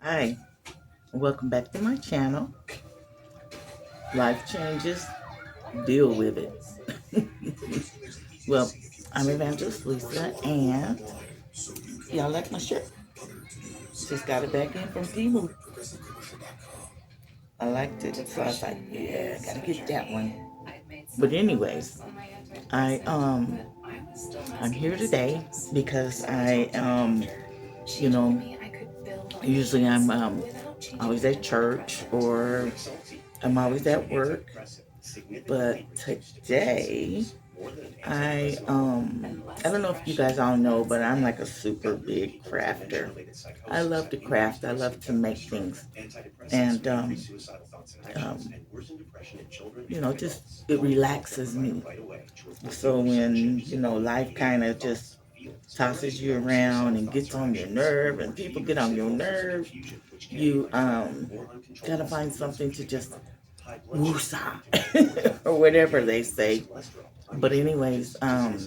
Hi, welcome back to my channel. Life changes, deal with it. Well, I'm Evangelist Lisa, and y'all like my shirt? Just got it back in from Temu. I liked it, so I was like, yeah, gotta get that one. But anyways, I I'm here today because you know, usually I'm always at church or I'm always at work. But today I don't know if you guys all know, but I'm like a super big crafter. I love to craft. I love to make things. And um just it relaxes me. So when, life kind of just tosses you around and gets on your nerve and people get on your nerve, you gotta find something to just woosah or whatever they say. But anyways, I'm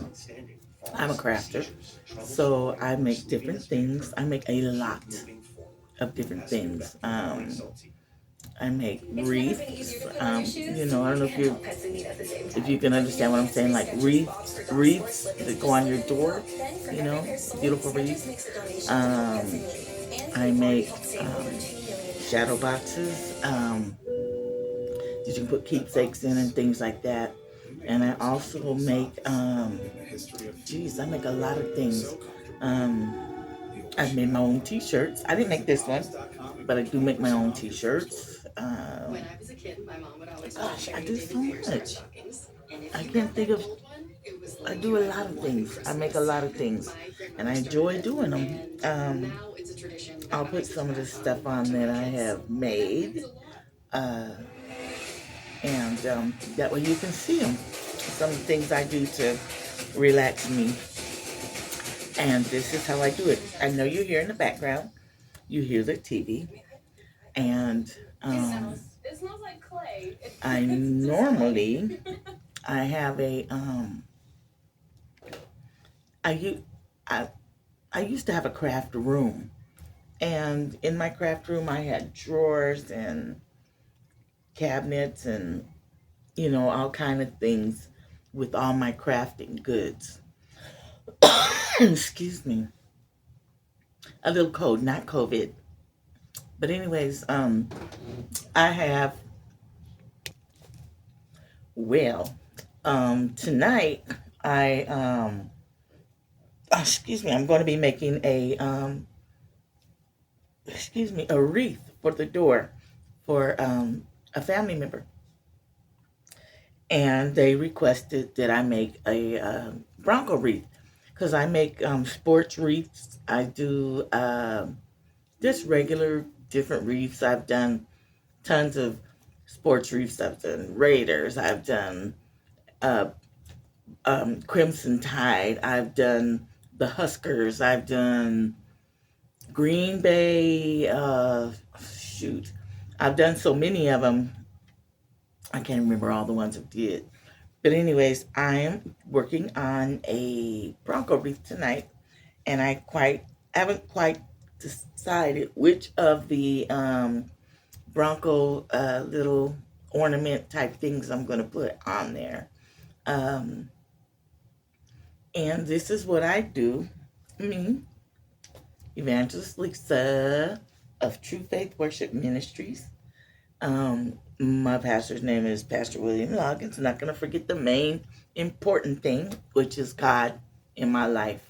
a crafter, so I make different things. I make a lot of different things. I make wreaths. I don't know if you can understand what I'm saying, like wreaths that go on your door. Beautiful wreaths. I make shadow boxes that you can put keepsakes in and things like that. And I also make, I make a lot of things. Um, I've made my own t-shirts. I didn't make this one, but I do make my own t-shirts. Gosh, I do so much. I can't think of, I do a lot of things. I make a lot of things, and I enjoy doing them. I'll put some of the stuff on that I have made, uh, and that way you can see them. Some of the things I do to relax me. And this is how I do it. I know you hear in the background, you hear the TV, and I normally I have a I I used to have a craft room, and in my craft room I had drawers and cabinets and all kind of things with all my crafting goods. Excuse me, a little cold, not COVID. But anyways, I have, well, tonight I excuse me, I'm going to be making a wreath for the door for a family member, and they requested that I make a Bronco wreath because I make sports wreaths. I do just regular different wreaths. I've done tons of sports wreaths. I've done Raiders. I've done uh, Crimson Tide. I've done the Huskers. I've done Green Bay. Shoot, I've done so many of them. I can't remember all the ones I did. But anyways, I am working on a Bronco wreath tonight, and I haven't quite decided which of the Bronco little ornament type things I'm going to put on there. Um, and this is what I do. Me, Evangelist Lisa of True Faith Worship Ministries. My pastor's name is Pastor William Loggins. I'm not going to forget the main important thing, which is God in my life.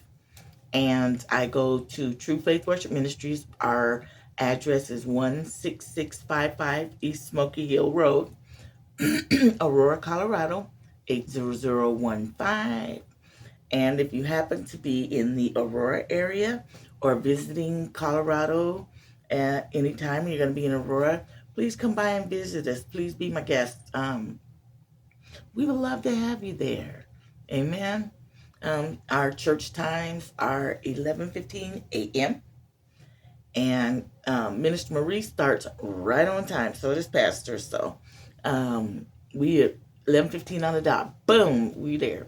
And I go to True Faith Worship Ministries. Our address is 16655 East Smoky Hill Road, Aurora, Colorado, 80015. And if you happen to be in the Aurora area or visiting Colorado at any time, you're going to be in Aurora, please come by and visit us. Please be my guest. We would love to have you there. Amen. Our church times are 11:15 a.m. and Minister Marie starts right on time. So does Pastor. So we at 11:15 on the dot. Boom, we there.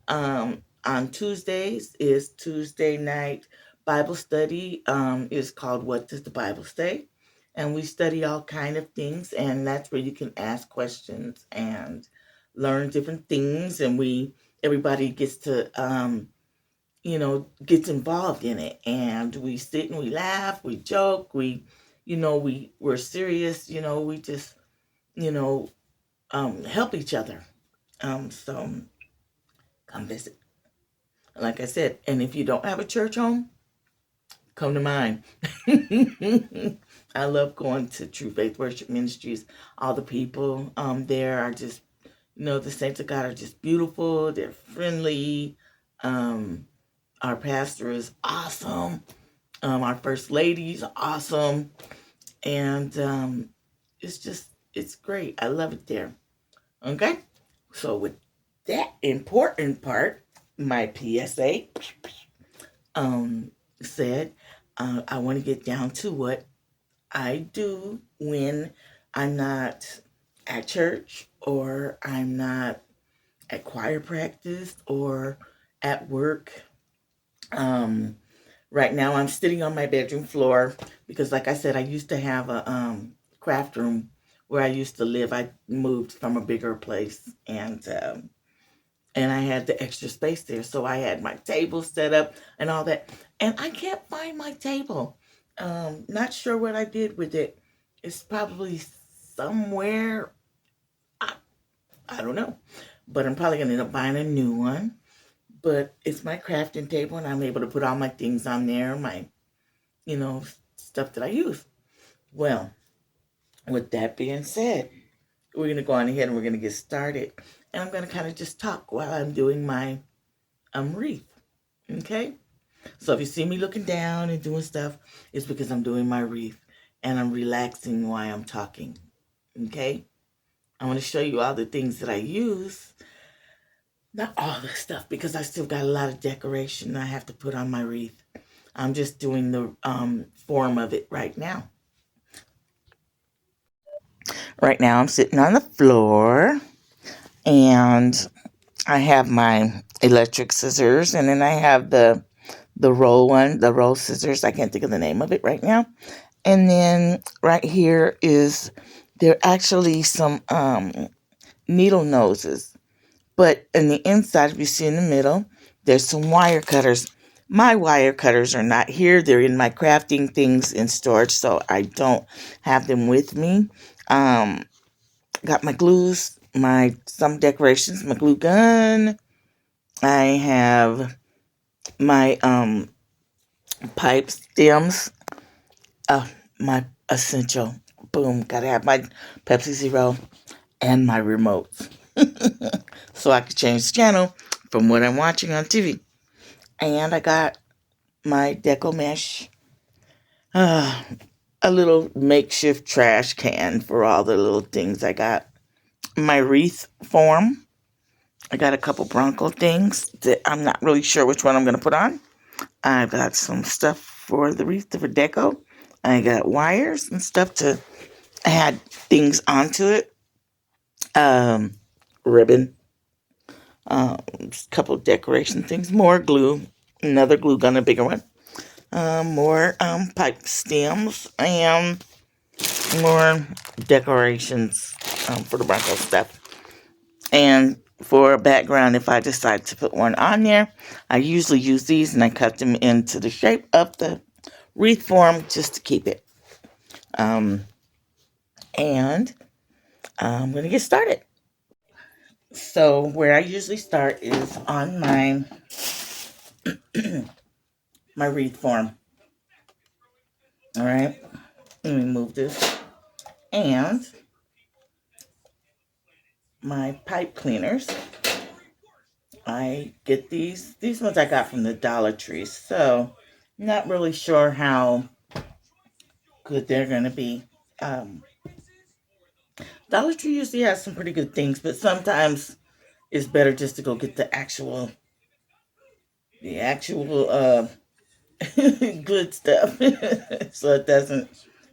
On Tuesdays is Tuesday night Bible study is called What Does the Bible Say? And we study all kind of things, and that's where you can ask questions and learn different things. And everybody gets to gets involved in it, and we sit and we laugh, we joke, we're serious, we just you know help each other. So come visit, like I said. And if you don't have a church home, come to mine. I love going to True Faith Worship Ministries. All the people there are just, the saints of God are just beautiful. They're friendly. Our pastor is awesome. Our first lady is awesome. And it's great. I love it there. Okay? So with that important part, my PSA said, I want to get down to what I do when I'm not at church, or I'm not at choir practice, or at work. Right now I'm sitting on my bedroom floor because, like I said, I used to have a craft room where I used to live. I moved from a bigger place, and I had the extra space there. So I had my table set up and all that. And I can't find my table. Not sure what I did with it. It's probably somewhere. I, I don't know. But I'm probably going to end up buying a new one. But it's my crafting table, and I'm able to put all my things on there, my, stuff that I use. Well, with that being said, we're going to go on ahead and we're going to get started. And I'm going to kind of just talk while I'm doing my wreath. Okay? So if you see me looking down and doing stuff, it's because I'm doing my wreath and I'm relaxing while I'm talking. Okay? I want to show you all the things that I use. Not all the stuff, because I still got a lot of decoration I have to put on my wreath. I'm just doing the form of it right now. Right now I'm sitting on the floor, and I have my electric scissors, and then I have the roll scissors. I can't think of the name of it right now. And then right here there are actually some needle noses. But in the inside, if you see in the middle, there's some wire cutters. My wire cutters are not here. They're in my crafting things in storage, so I don't have them with me. Got my glues, some decorations, my glue gun. I have my pipe stems. My essential. Boom. Gotta have my Pepsi Zero and my remote. So I could change the channel from what I'm watching on TV. And I got my Deco Mesh, a little makeshift trash can for all the little things. I got my wreath form. I got a couple Bronco things that I'm not really sure which one I'm going to put on. I got some stuff for the wreath for deco. I got wires and stuff to add things onto it. Ribbon, a couple decoration things, more glue, another glue gun, a bigger one, more pipe stems, and more decorations for the Bronco stuff. And for a background, if I decide to put one on there, I usually use these and I cut them into the shape of the wreath form just to keep it. And I'm going to get started. So where I usually start is on my my wreath form. All right, let me move this. And my pipe cleaners. I get these ones I got from the Dollar Tree. So not really sure how good they're going to be. Um, Dollar Tree usually has some pretty good things, but sometimes it's better just to go get the actual good stuff, so it doesn't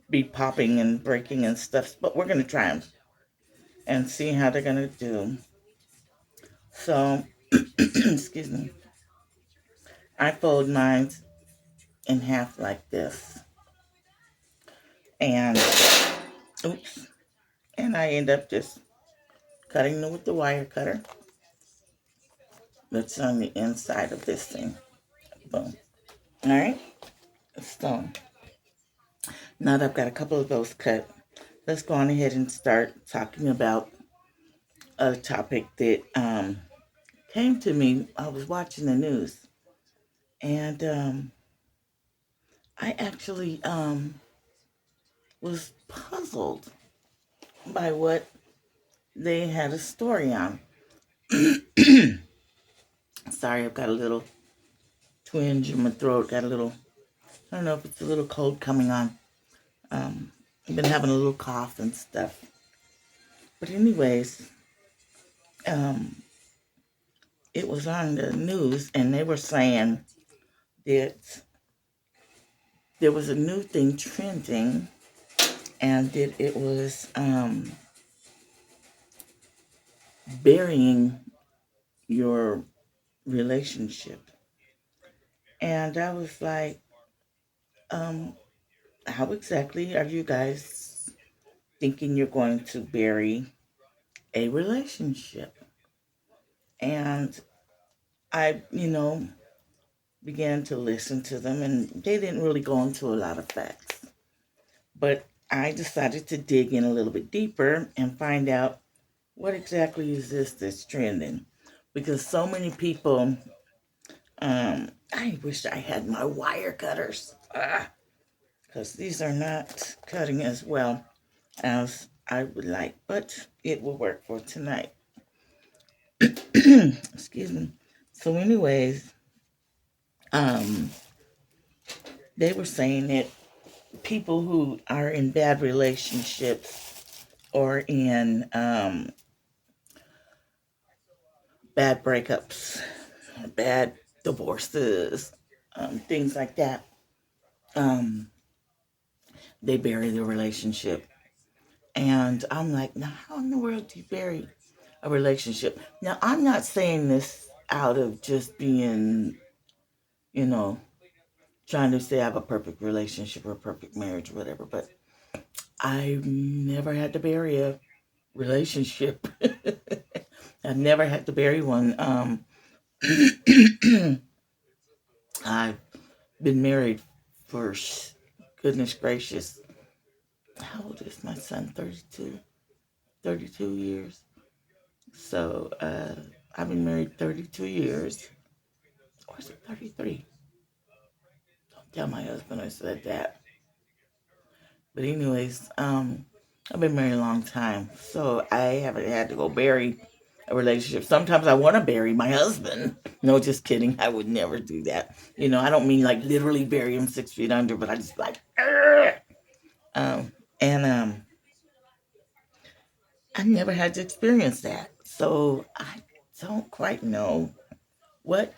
be popping and breaking and stuff. But we're gonna try them and see how they're gonna do. So, excuse me. I fold mine in half like this. And, oops, and I end up just cutting them with the wire cutter that's on the inside of this thing. Boom. All right. So now that I've got a couple of those cut, let's go on ahead and start talking about a topic that came to me. I was watching the news, and I actually was puzzled by what they had a story on. Sorry, I've got a little twinge in my throat. Got a little, I don't know if it's a little cold coming on. I've been having a little cough and stuff. But anyways, um, it was on the news, and they were saying that there was a new thing trending, and that it was burying your relationship. And I was like, um, how exactly are you guys thinking you're going to bury a relationship? And I, began to listen to them, and they didn't really go into a lot of facts. But I decided to dig in a little bit deeper and find out what exactly is this that's trending. Because so many people, I wish I had my wire cutters. Because these are not cutting as well as I would like, but it will work for tonight. Excuse me. So, anyways, um, they were saying that people who are in bad relationships or in bad breakups, bad divorces, things like that, um, they bury the relationship. And I'm like, now, how in the world do you bury a relationship? Now, I'm not saying this out of just being, you know, trying to say I have a perfect relationship or a perfect marriage or whatever, but I never had to bury a relationship. I've never had to bury one. I've been married for goodness gracious. How old is my son? 32. 32 years. So I've been married 32 years. Or is it 33? Don't tell my husband I said that. But anyways, I've been married a long time. So I haven't had to go bury a relationship. Sometimes I want to bury my husband. No, just kidding. I would never do that. I don't mean like literally bury him 6 feet under, but I just like, "Argh!" And I never had to experience that. So I don't quite know what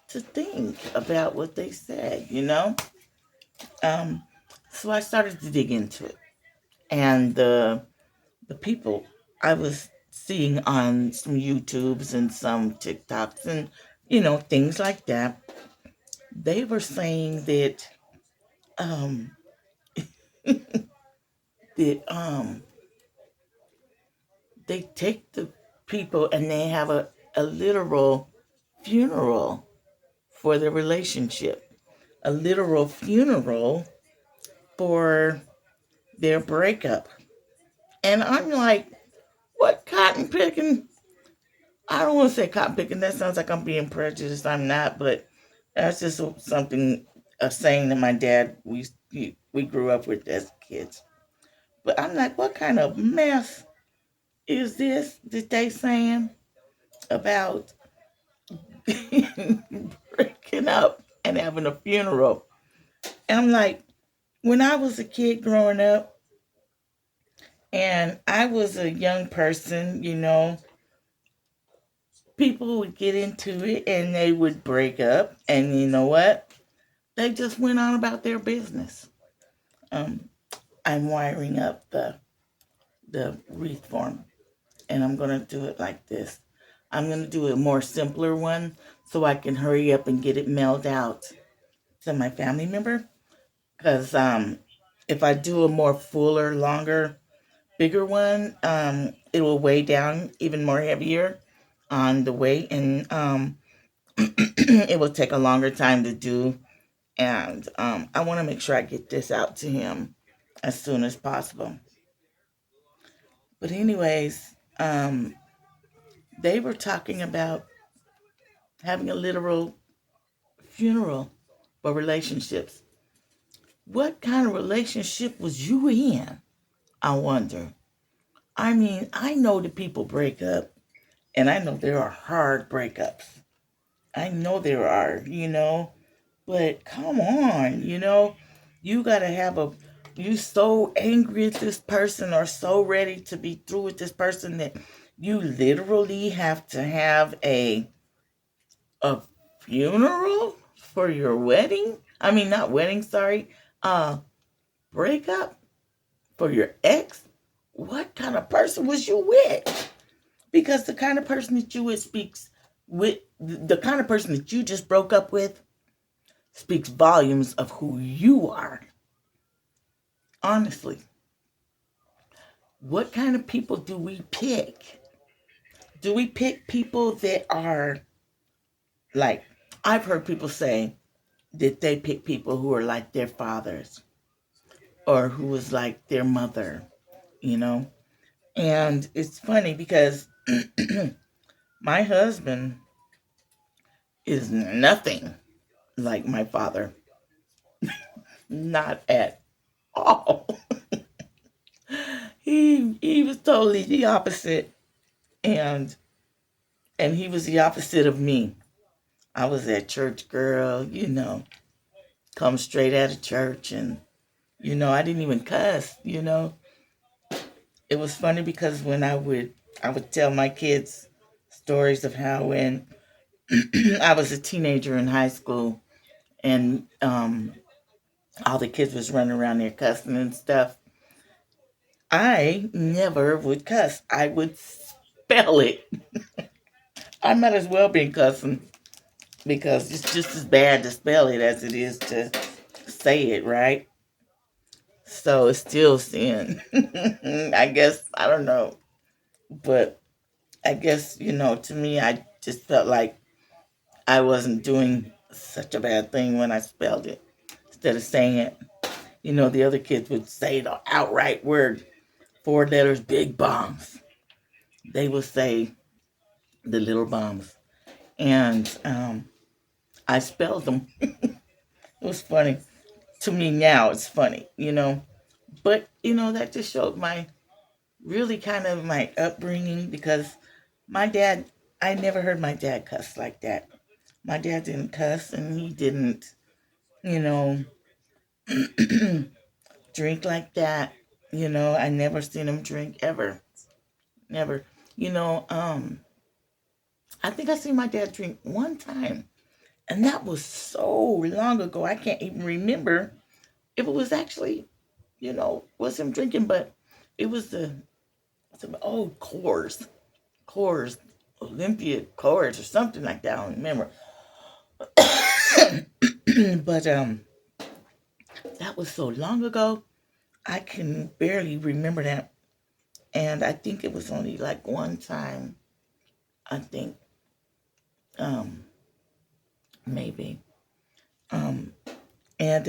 to think about what they said. Um, so I started to dig into it. And the people I was seeing on some YouTubes and some TikToks and, things like that, they were saying that um that they take the people and they have a literal funeral for the relationship, a literal funeral for their breakup. And I'm like, what cotton picking? I don't want to say cotton picking. That sounds like I'm being prejudiced. I'm not, but that's just something, a saying that my dad, we grew up with as kids. But I'm like, what kind of mess is this that they saying about breaking up and having a funeral? And I'm like, when I was a kid growing up and I was a young person, people would get into it and they would break up. And you know what? They just went on about their business. Um, I'm wiring up the wreath form, and I'm gonna do it like this. I'm gonna do a more simpler one so I can hurry up and get it mailed out to my family member. Because if I do a more fuller, longer, bigger one, it will weigh down even more heavier on the weight, and it will take a longer time to do. And I want to make sure I get this out to him as soon as possible. But anyways, they were talking about having a literal funeral for relationships. What kind of relationship was you in? I wonder. I mean, I know that people break up, and I know there are hard breakups. I know there are, but come on, you got to have you so angry at this person or so ready to be through with this person that you literally have to have a funeral for your wedding. I mean, not wedding, sorry. Uh, Breakup for your ex. What kind of person was you with? Because the kind of person that you would speaks with, the kind of person that you just broke up with, speaks volumes of who you are. Honestly, what kind of people do we pick? Do we pick people that are like, I've heard people say that they pick people who are like their fathers or who was like their mother, you know? And it's funny because my husband is nothing like my father. Not at all. He was totally the opposite, and he was the opposite of me. I was that church girl, come straight out of church, and I didn't even cuss. It was funny because when I would tell my kids stories of how when I was a teenager in high school, and all the kids was running around there cussing and stuff. I never would cuss. I would spell it. I might as well be cussing because it's just as bad to spell it as it is to say it, right? So it's still sin. I guess, I don't know. But I guess, to me, I just felt like I wasn't doing such a bad thing when I spelled it instead of saying it. The other kids would say the outright word, 4 letters, big bombs. They would say the little bombs. And I spelled them. It was funny. To me now, it's funny. But, that just showed really kind of my upbringing because my dad, I never heard my dad cuss like that. My dad didn't cuss and he didn't, you know, drink like that. I never seen him drink ever. Never. You know, um, I think I seen my dad drink one time. And that was so long ago. I can't even remember if it was actually, was him drinking, but it was some old Coors. Coors, Olympia Coors or something like that. I don't remember. But that was so long ago. I can barely remember that. And I think it was only like one time. I think, um, maybe. Um, and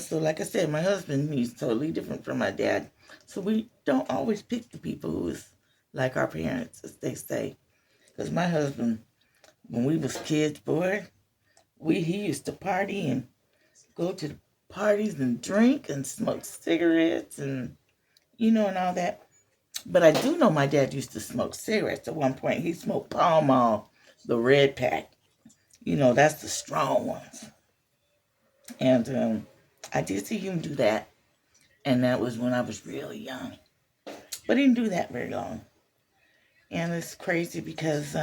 so like I said, my husband, he's totally different from my dad. So we don't always pick the people who's like our parents, as they say. Because my husband, when we was kids, boy, he used to party and go to the parties and drink and smoke cigarettes and and all that. But I do know my dad used to smoke cigarettes at one point. He smoked Pall Mall, the red pack. That's the strong ones. And I did see him do that. And that was when I was really young. But he didn't do that very long. And it's crazy because,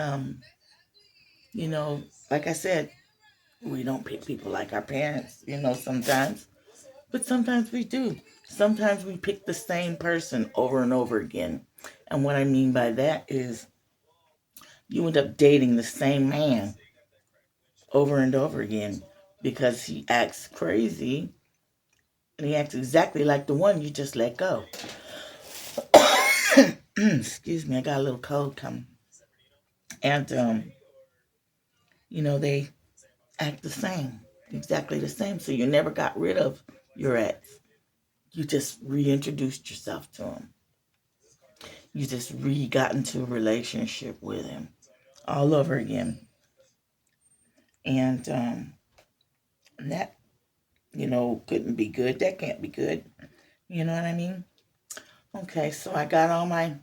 you know, like I said, we don't pick people like our parents, sometimes. But sometimes we do. Sometimes we pick the same person over and over again. And what I mean by that is you end up dating the same man over and over again because he acts crazy and he acts exactly like the one you just let go. Excuse me, I got a little cold coming. And, they act the same, exactly the same. So you never got rid of your ex. You just reintroduced yourself to him. You just got into a relationship with him all over again. And that, couldn't be good. That can't be good. You know what I mean? Okay, so I got all my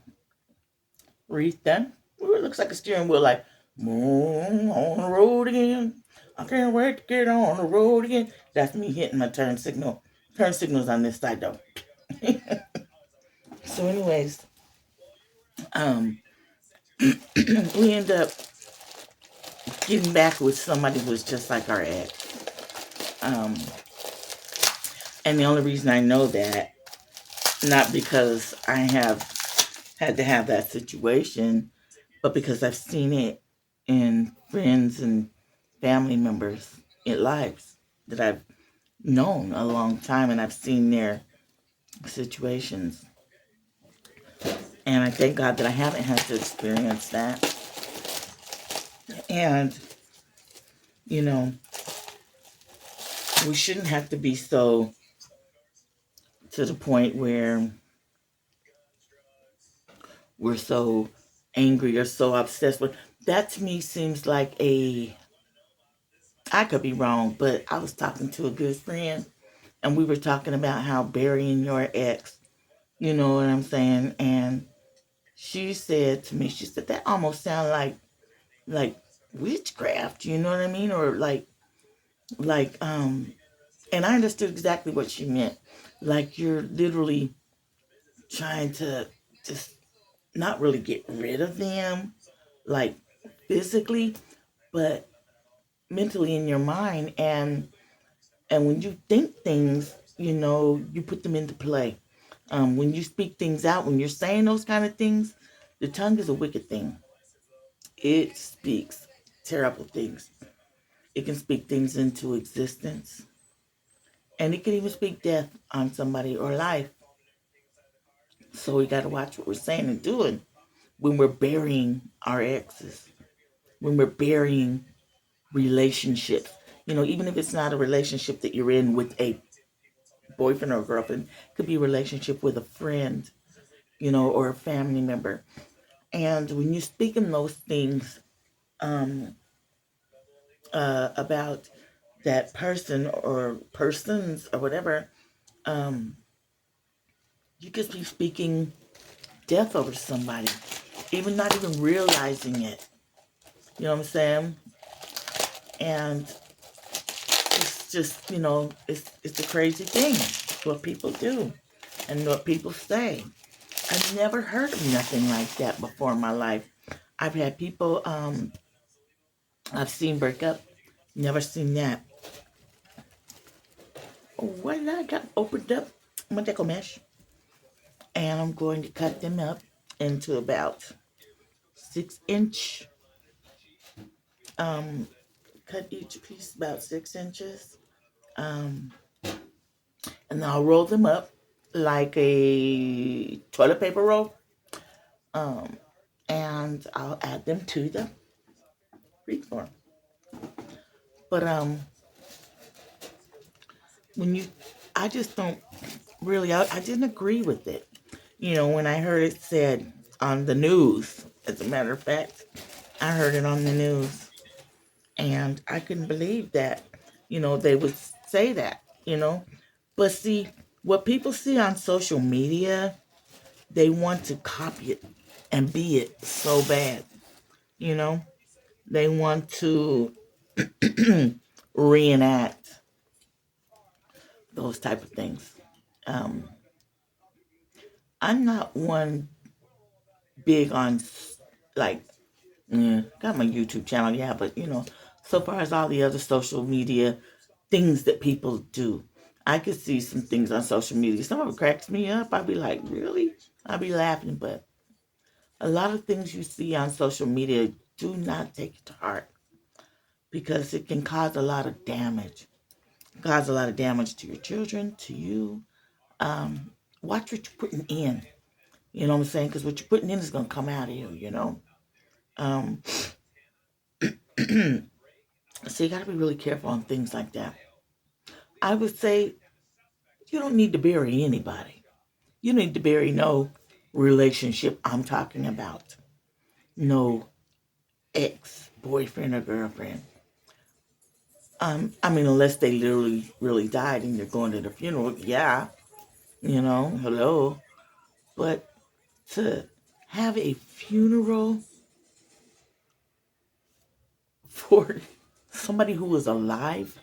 wreath done. Ooh, it looks like a steering wheel, like, on the road again. I can't wait to get on the road again. That's me hitting my turn signal. Turn signal's on this side, though. So, anyways, um, we end up getting back with somebody who was just like our ex. And the only reason I know that, not because I have had to have that situation, but because I've seen it in friends and family members in lives that I've known a long time, and I've seen their situations. And I thank God that I haven't had to experience that. And, you know, we shouldn't have to be so to the point where we're so angry or so obsessed with. That to me seems like I could be wrong, but I was talking to a good friend and we were talking about how burying your ex, you know what I'm saying? And she said to me, she said, that almost sounds like witchcraft, you know what I mean? Or and I understood exactly what she meant. Like you're literally trying to just not really get rid of them, like physically, but mentally in your mind. And when you think things, you put them into play. When you speak things out, when you're saying those kind of things, the tongue is a wicked thing. It speaks terrible things. It can speak things into existence. And it can even speak death on somebody or life. So we got to watch what we're saying and doing when we're burying our exes, when we're burying relationships. Even if it's not a relationship that you're in with a boyfriend or girlfriend, it could be a relationship with a friend, or a family member. And when you're speaking those things um, about that person or persons or whatever, um, you could be speaking death over somebody, even not even realizing it. You know what I'm saying? And it's just, it's a crazy thing what people do and what people say. I've never heard of nothing like that before in my life. I've had people I've seen break up, never seen that. What did I got opened up? I'm gonna take a mesh and I'm going to cut them up into about 6 inch. Um, cut each piece about 6 inches. Um, and then I'll roll them up like a toilet paper roll. Um, and I'll add them to the wreath form. But when you, I just don't really, I didn't agree with it. When I heard it said on the news, as a matter of fact, I heard it on the news and I couldn't believe that, they would say that, But see, what people see on social media, they want to copy it and be it so bad, you know? They want to reenact those type of things. Um, I'm not one big on like, got my YouTube channel, yeah, but so far as all the other social media things that people do, I could see some things on social media. Some of it cracks me up. I'd be like, really? I'd be laughing, but a lot of things you see on social media, do not take it to heart because it can cause a lot of damage. cause a lot of damage to your children, to you. Watch what you're putting in. You know what I'm saying? Because what you're putting in is going to come out of you, you know? Um, so you got to be really careful on things like that. I would say you don't need to bury anybody. You don't need to bury no relationship I'm talking about. No ex-boyfriend or girlfriend. I mean, unless they literally really died and you're going to the funeral, yeah, you know, hello. But to have a funeral for somebody who was alive,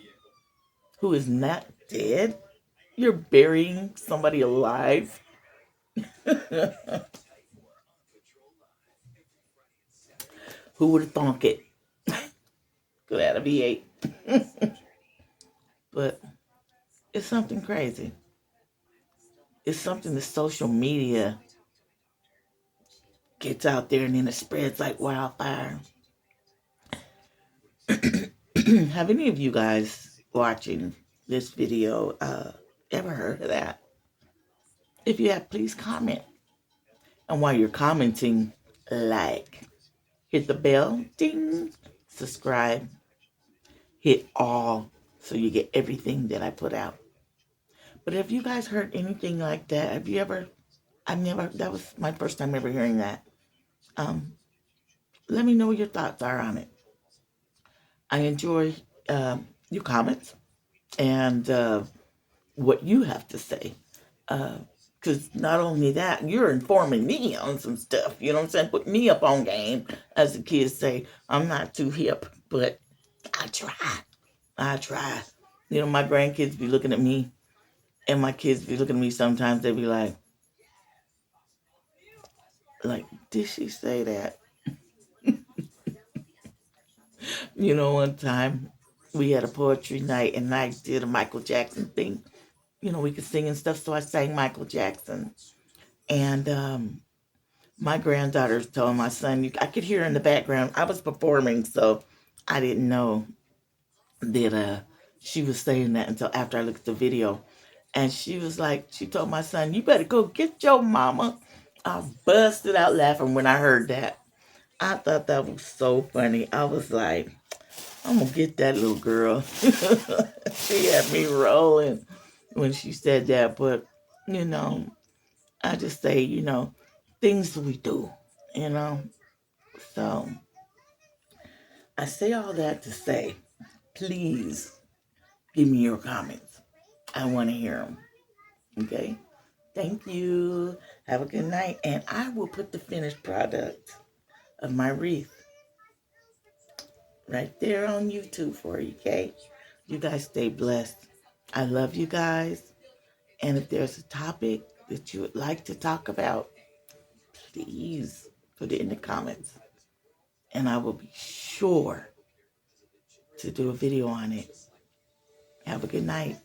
who is not dead, you're burying somebody alive. Who would have thunk it? Glad to be eight. But it's something crazy. It's something that social media gets out there and then it spreads like wildfire. Have any of you guys watching this video ever heard of that? If you have, please comment. And while you're commenting, like, hit the bell, ding, subscribe, hit all so you get everything that I put out. But have you guys heard anything like that? Have you ever? I've never. That was my first time ever hearing that. Um, Let me know what your thoughts are on it. I enjoy your comments and what you have to say. Because not only that, you're informing me on some stuff. You know what I'm saying? Put me up on game, as the kids say. I'm not too hip, but I try. I try. You know, my grandkids be looking at me, and my kids be looking at me sometimes. They be like, did she say that? You know, one time we had a poetry night, and I did a Michael Jackson thing. You know, we could sing and stuff, so I sang Michael Jackson. And my granddaughter told my son, I could hear in the background, I was performing, so I didn't know that she was saying that until after I looked at the video. And she was like, she told my son, you better go get your mama. I busted out laughing when I heard that. I thought that was so funny. I was like, I'm going to get that little girl. She had me rolling when she said that. But, you know, I just say, you know, things we do, you know. So I say all that to say, please give me your comments. I want to hear them. Okay? Thank you. Have a good night. And I will put the finished product of my wreath right there on YouTube for you, okay? You guys stay blessed. I love you guys. And if there's a topic that you would like to talk about, please put it in the comments. And I will be sure to do a video on it. Have a good night.